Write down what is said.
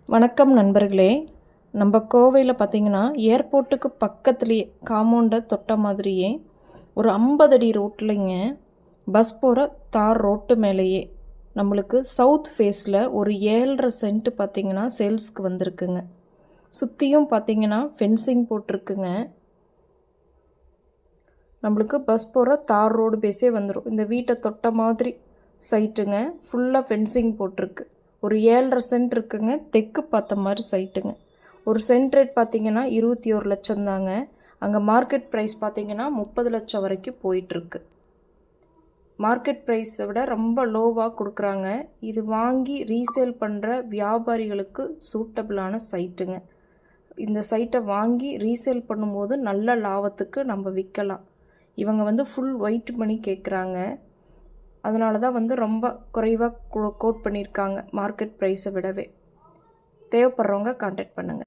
வணக்கம் நண்பர்களே. நம்ம கோவையில் பார்த்திங்கன்னா ஏர்போர்ட்டுக்கு பக்கத்துலேயே காம்பவுண்டை தொட்ட மாதிரியே ஒரு 50 அடி ரோட்லைங்க பஸ் போகிற தார் ரோட்டு மேலேயே நம்மளுக்கு சவுத் ஃபேஸில் ஒரு 7.5 சென்ட் பார்த்திங்கன்னா சேல்ஸ்க்கு வந்திருக்குங்க. சுற்றியும் பார்த்திங்கன்னா ஃபென்சிங் போட்டிருக்குங்க. நம்மளுக்கு பஸ் போகிற தார் ரோடு பேஸே வந்துடும். இந்த வீட்டை தொட்ட மாதிரி சைட்டுங்க. ஃபுல்லாக ஃபென்சிங் போட்டிருக்கு. ஒரு 7.5 சென்ட் இருக்குங்க. தெற்கு பார்த்த மாதிரி சைட்டுங்க. ஒரு சென்ட் ரேட் பார்த்திங்கன்னா 21 லட்சம் தாங்க. அங்கே மார்க்கெட் ப்ரைஸ் பார்த்திங்கன்னா 30 லட்சம் வரைக்கும் போயிட்டுருக்கு. மார்க்கெட் ப்ரைஸை விட ரொம்ப லோவாக கொடுக்குறாங்க. இது வாங்கி ரீசேல் பண்ணுற வியாபாரிகளுக்கு சூட்டபிளான சைட்டுங்க. இந்த சைட்டை வாங்கி ரீசேல் பண்ணும்போது நல்ல லாபத்துக்கு நம்ம விற்கலாம். இவங்க ஃபுல் ஒயிட் மணி கேட்குறாங்க. அதனால தான் ரொம்ப குறைவாக கோட் பண்ணியிருக்காங்க மார்க்கெட் ப்ரைஸை விடவே. தேவைப்படுறவங்க கான்டாக்ட் பண்ணுங்கள்.